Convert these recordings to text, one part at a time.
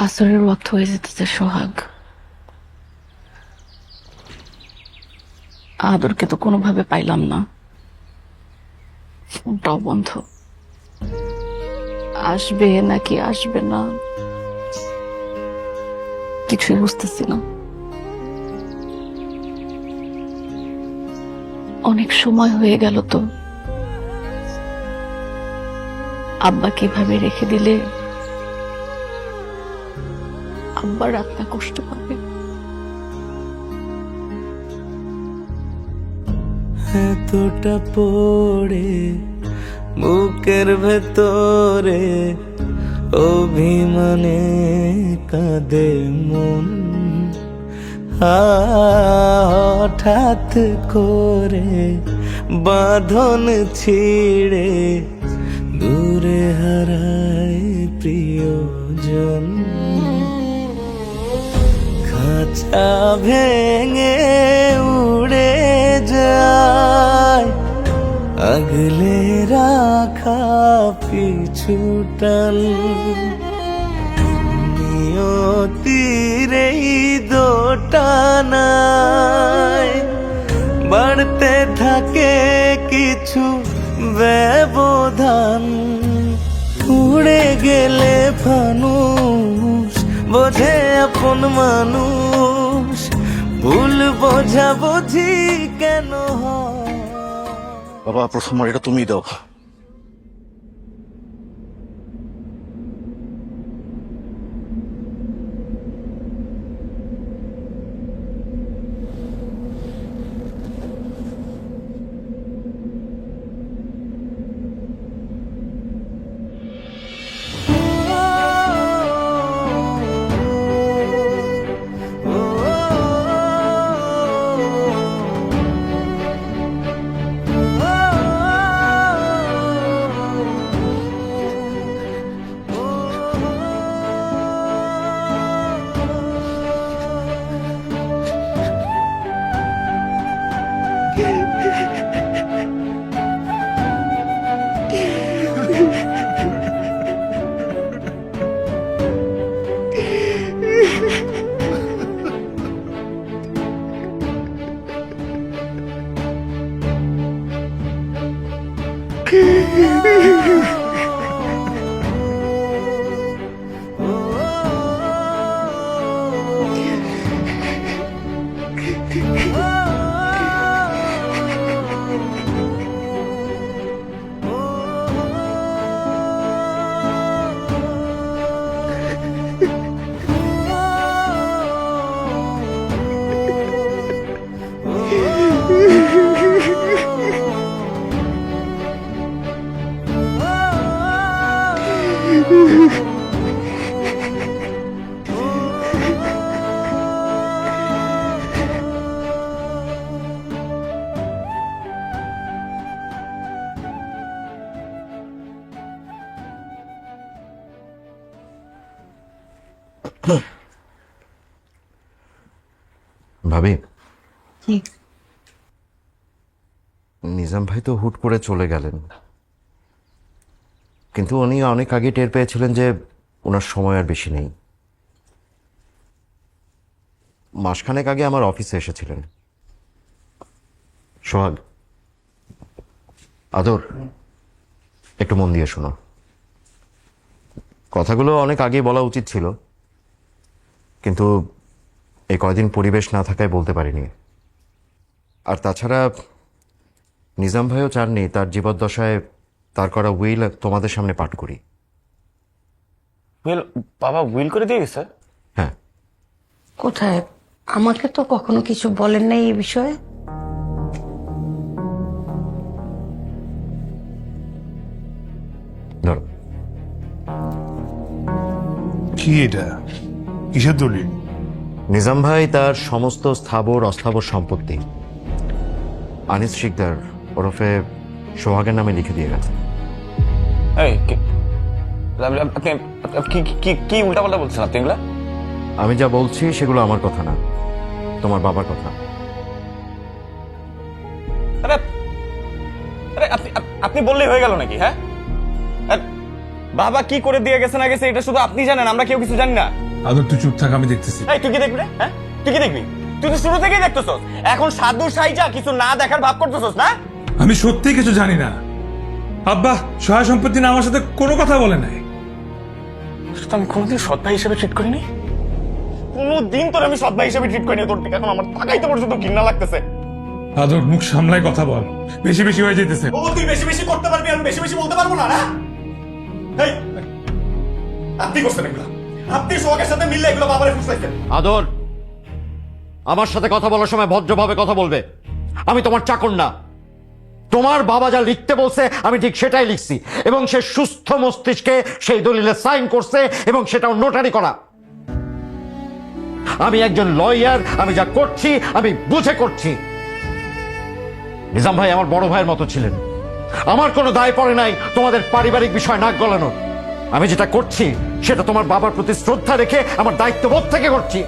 আসরের ওয়াক্ত হয়ে যেতেছে সোহাগ। আদরকে তো কোনোভাবে পাইলাম না, ফোনটাও বন্ধ। আসবে নাকি আসবে না কিছুই বুঝতেছি না। অনেক সময় হয়ে গেল তো, আব্বা কিভাবে রেখে দিলে আব্বার আত্মা কষ্ট পাবে। এতটা পড়ে বুকের ভেতরে অভিমানে কাঁদে মন, হঠাৎ করে বাঁধন ছিঁড়ে দূরে হারায় প্রিয়জন। খাঁচা ভেঙে উড়ে যায় আগলে রাখা পিছুটান, নিয়তির এই দোটানায় বাড়তে থাকে কিছু ব্যবধান। উড়ে গেলে ফানুষ বোঝে আপন মানুষ, ভুল বোঝাবুঝি কেন হয়। বাবা, প্রথমবার এটা তুমি দাও। ভাবি, কি? নিজাম ভাই তো হুট করে চলে গেলেন, কিন্তু উনি অনেক আগে টের পেয়েছিলেন যে ওনার সময় আর বেশি নেই। মাসখানেক আগে আমার অফিসে এসেছিলেন। সোহাগ, আদর, একটু মন দিয়ে শোনো। কথাগুলো অনেক আগেই বলা উচিত ছিল, কিন্তু এই কয়দিন পরিবেশ না থাকায় বলতে পারিনি। আর তাছাড়া নিজাম ভাইও চাননি তার জীবদ্দশায় তার করা উইল তোমাদের সামনে পাঠ করি। উইল? বাবা উইল করে দিয়ে গেছে? হ্যাঁ। কোথায়? আমাকে তো কখনো কিছু বলেন নাই এই বিষয়ে। ধরো। কি এটা? কিসের দলিল? নিজাম ভাই তার সমস্ত স্থাবর অস্থাবর সম্পত্তি আনিস শিকদার ওরফে সোহাগের নামে লিখে দিয়ে গেছে। এই আপনি কি উল্টাপাল্টা বলছেন আপনি এগুলা? আমি যা বলছি সেগুলো আমার কথা না, তোমার বাবার কথা। আরে আরে আপনি বললেই হয়ে গেল নাকি? হ্যাঁ, বাবা কি করে দিয়ে গেছে না গেছে এটা শুধু আপনি জানেন, আমরা কেউ কিছু জানি না। আদর তুই চুপ থাক, আমি দেখতেছি। এই তুই কি দেখবি রে? হ্যাঁ তুই কি দেখবি? তুই তো শুরু থেকেই দেখতেছস, এখন সাধু সাইজা কিছু না দেখার ভাব করতেছস না? আমি সত্যি কিছু জানি না। আব্বা সহায় সম্পত্তি না আমার সাথে কোনো কথা বলে নাই। তো আমি কোনোদিন সৎ ভাই হিসেবে ট্রিট করিনি, কোনোদিন তোর আমি সৎ ভাই হিসেবে ট্রিট করিনি। তোর থেকে এখন আমার তাকাইতে পর্যন্ত ঘৃণা লাগতেছে। আদর মুখ সামলাই কথা বল, বেশি বেশি হয়ে যেতেছে। ও তুই বেশি বেশি করতে পারবি, আমি বেশি বেশি বলতে পারবো না না? এই আপনি করছেন এগুলো, আপনি সোহাগের সাথে মিললে এগুলো বাবারে ফুসলাইছেন। আদর, আমার সাথে কথা বলার সময় ভদ্রভাবে কথা বলবে। আমি তোমার চাকর না। তোমার বাবা যা লিখতে বলছে আমি ঠিক সেটাই লিখছি, এবং সে সুস্থ মস্তিষ্কে সেই দলিলে সাইন করছে, এবং সেটাও নোটারি করা। আমি একজন লয়ার, আমি যা করছি আমি বুঝে করছি। নিজাম ভাই আমার বড় ভাইয়ের মতো ছিলেন, আমার কোনো দায় পড়ে নাই তোমাদের পারিবারিক বিষয় নাক গলানোর। আমি যেটা করছি সেটা তোমার বাবার প্রতি শ্রদ্ধা রেখে আমার দায়িত্ববোধ থেকে করছি।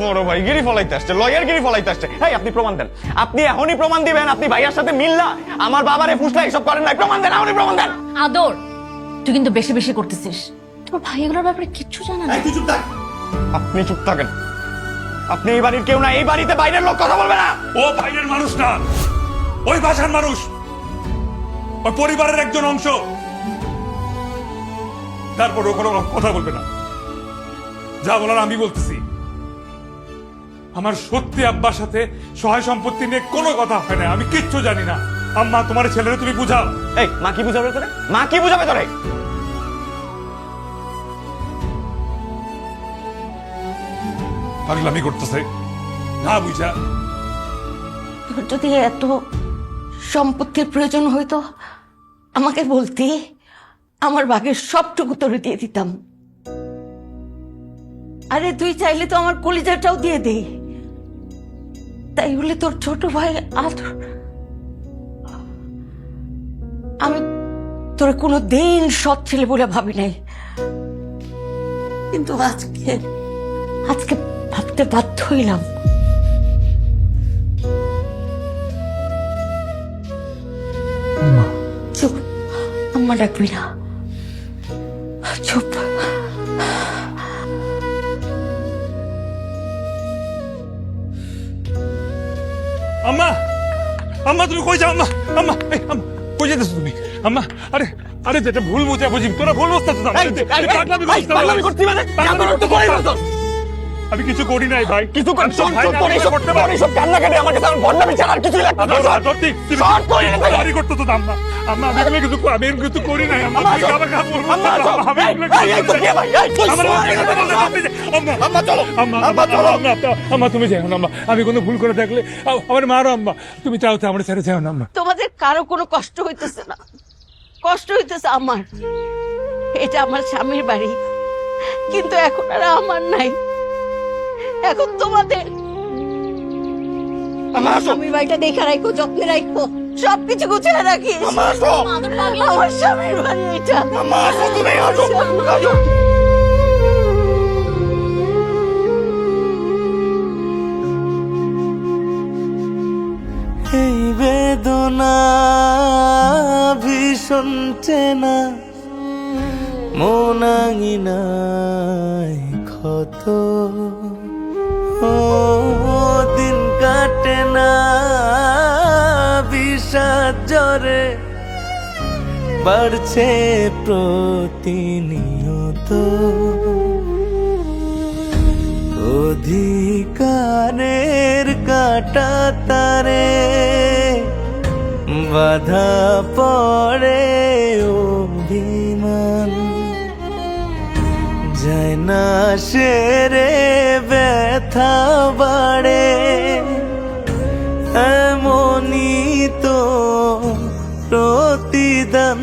বড় ভাই গিরি ফলাইতে আসছে, লয়ার গিরি ফলাইতে আসছে। এই আপনি প্রমাণ দেন, আপনি এখনই প্রমাণ দিবেন। আপনি ভাইয়ার সাথে মিললা আমার বাবারে ফুসলা এসব করেন নাই, প্রমাণ দেন, এখনই প্রমাণ দেন। আদর, তুই কিন্তু বেশি বেশি করতেছিস। তোর ভাই এগুলোর ব্যাপারে কিচ্ছু জানা না। তুই চুপ থাক, আপনি চুপ থাকেন। আপনি এই বাড়ির কেউ না, এই বাড়িতে বাইরের লোক কথা বলবে না। ও বাইরের মানুষ না, ওই ভাষার মানুষ, ওই পরিবারের একজন অংশ। তারপর ও কোনো কথা বলবে না। যা বলার আমি বলতেছি। আমার সত্যি আব্বার সাথে সহায় সম্পত্তি নিয়ে কোনো কথা হয় না, আমি কিচ্ছু জানি না। আম্মা তোমার ছেলেরে তুমি বুঝাও। এই মা কি বুঝাবে তোরে? মা কি বুঝাবে তোরে? পাগলামি করতেছে না বুঝা। তোর যদি এত সম্পত্তির প্রয়োজন হইতো আমাকে বলতি, আমার ভাগের সবটুকু তোরে দিয়ে দিতাম। আরে তুই চাইলে তো আমার কলিজাটাও দিয়ে দে। তাই বলে তোর ছোট ভাই আদর, আমি তোরে কোনো দিন সৎ ছেলে বলে ভাবি নাই, কিন্তু আজকে আজকে ভাবতে বাধ্য হইলাম। চুপ, আম্মা ডাকবি না, চুপ। আম্মা, আম্মা তুমি কই যাও? আম্মা, আম্মা, এই আম্মা কই যেতেছো তুমি? আম্মা, আরে আরে যেটা ভুল বুঝা বুঝি, তোরা ভুল বুঝতেছ না। পাগলামি করছিস মানে? তোর তো করেই ফেলছস। আমি কিছু করি নাই ভাই, কিছু আমি তো ভাই না, আমি করতে পারি। সব কান্নাকাটি আমার কাছে ভন্ডামি ছাড়া আর কিছুই লাগতো না। শর্ট করে নে ভাই। বাড়ি করতে তো আম্মা, আম্মা আমি কিছু করি নাই। আম্মা আম্মা, তুমি চল। কাবা কাবা বলবো আম্মা, না। চল। আমি এগুলো এই, এই, তো কে ভাই? এই, তুই আমার শোন। আম্মা, আম্মা, চলো। আম্মা, আম্মা, চলো। আম্মা তুমি যাও না। আম্মা আমি কোনো ভুল করে থাকলে আমার মারো। আম্মা তুমি চাও তো আমার ছেড়ে যাও না। আম্মা তোমাদের কারো কোনো কষ্ট হইতেছে না? কষ্ট হইতেছে আমার। এটা আমার স্বামীর বাড়ি, কিন্তু এখন আর আমার নাই, এখন তোমাদের। আমার স্বামীর বাড়িটা দেখে রাখো, যত্নে রাখো, সবকিছু গুছিয়ে রাখিস। আম্মা, আসো। আমার স্বামীর বাড়ি এটা। আম্মা, আসো তুমি, আসো। আসো। এই বেদনা ভীষণ চেনা, মনাঙিনায় ক্ষত। ও দিন কাটে না বিষাদ জ্বরে, বাড়ছে প্রতিনিয়ত। অধিকারের কাটা তারে বাধা পড়ে অভিমান, যায় না সেরে ব্যথা বাড়ে। এমনই তো প্রতিদান,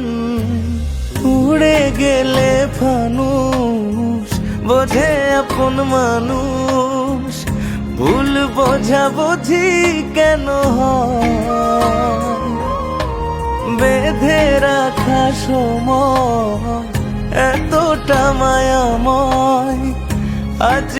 উড়ে গেলে ফানুষ বোঝে আপন মানুষ। ভুল বোঝাবুঝি কেন হয়, বেঁধে রাখা সময় এতটা মায়াময়। আজ